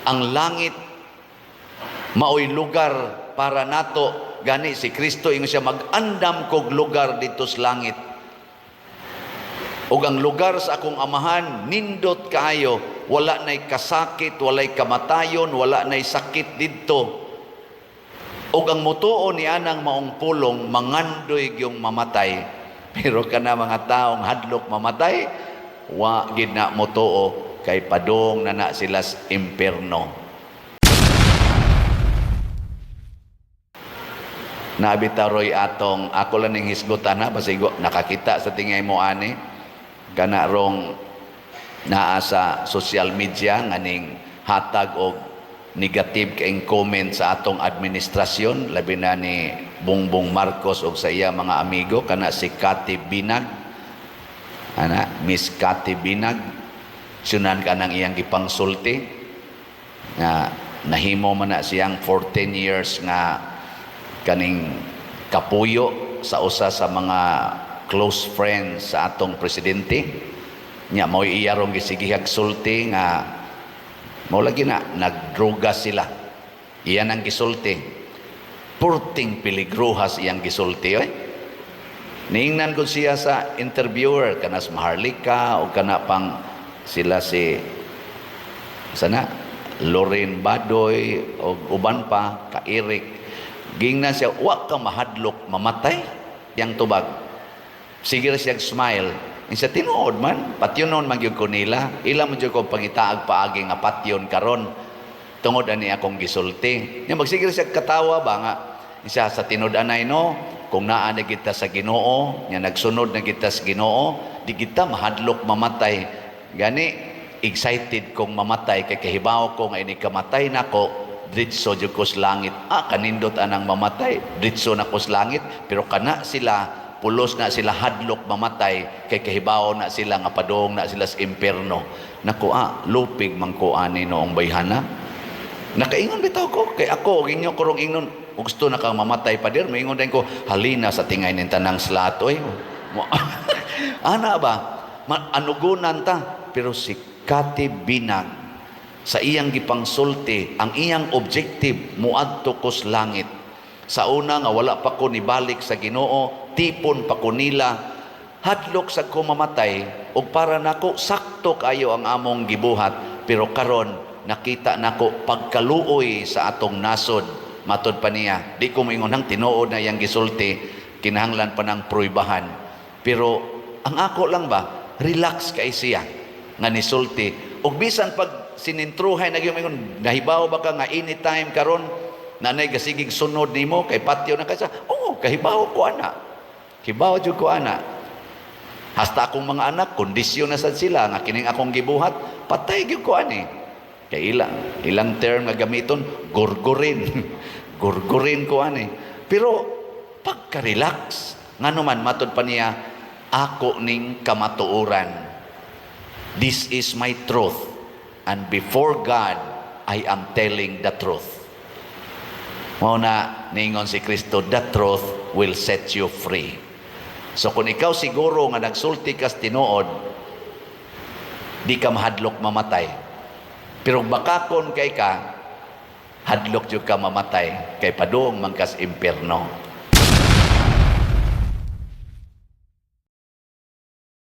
Ang langit maoy lugar para nato, gani si Kristo ingon siya mag-andam kog lugar dito sa langit. Ug ang lugar sa akong amahan nindot kaayo, wala nay kasakit, walay kamatayon, wala nay sakit didto. Ug ang mutuo ni anang maong pulong mangandoy gyung mamatay. Pero kana mga taong hadlok mamatay, wa gid na mutuo kay padung na sila sa impierno. Nabitaroy atong ako lang ning hisgutan na basigo nakakita sa tingay mo ani kana rong naa sa social media nganing hatag og negative kaing comment sa atong administrasyon, labi na ni Bongbong Marcos og sa iya mga amigo, kana si Cathy Binag, Miss Cathy Binag, sunan ka ng iyang gipangsulti nga nahimo man na siyang 14 years nga kaning kapuyo sa usa sa mga close friends sa atong presidente. Nya mao iyarong gisigihag sulti nga mao lagi na nagdroga sila. Iyan ang gisulti. Purting peligruhas iyang gisulti oy. Niingnan ko siya sa interviewer kanas Maharlika o kana pang sila si sana Lorraine Badoy o uban pa ka Eric. Gingnan siya, wa ka mahadlok mamatay yang tubag. Sige siya smile. Isa tinuod man, patyonon man gyud ko nila. Ila mo gyud ko pangitaag paagi nga patyon karon. Tungod ani akong gisulti. Nya magsigil siya katawa ba nga. Isa sa tinud-anay no, kung naa na kita sa Ginoo, nya nagsunod na kita sa Ginoo, di kita mahadlok mamatay. Gani excited kong mamatay kay kahibaw ko nga ini kamatay nako, dritso jud ko sa langit. Kanindot anang mamatay, dritso na ko sa langit, pero kana sila pulos na sila hadlok mamatay kay kahibaw na sila nga padung na sila sa impierno. Naku lupig man ko ani noong bayhana. Nakaingon bitaw ko kay ako ginyo kurong ingnon gusto na kang mamatay pader, maingon din ko halina sa tingay nin tanang slatoy. Ana ba anugunan ta, pero si Cathy Binag sa iyang gipangsulti ang iyang objective muadto ko sa langit. Sa una nga wala pa ko nibalik sa Ginoo, tipon pa ko nila, hadlok sa ko mamatay, o para nako sakto kayo ang among gibuhat, pero karon nakita nako pagkaluoy sa atong nasod. Matod pa niya, di ko moingon hang tinuod na yang gisulti, kinahanglan pa ng pruibahan. Pero ang ako lang ba, relax kay siya nga nisulti. Og bisan pag sinintruhay nagyumingon, nahibaw ba ka nga anytime karon nanay gasigig sunod nimo kay patyo na kasa. Oo, kahibaw ko ana. Hibaw jud ko ana. Hasta akong mga anak kondisyon na sad sila nga kining akong gibuhat, patay gyud ko ani. Kay ilang term nga gamiton, gurgurin. Gurgurin ko ani. Pero pagka-relax ngano man matud pa niya, ako ning kamatuoran. This is my truth, and before God I am telling the truth. Mao na ningon si Kristo, the truth will set you free. So kung ikaw siguro nga nagsulti kas tinuod, di ka mahadlok mamatay. Pero bakakon kay ka, hadlok jud ka mamatay kay padung mangkas impierno.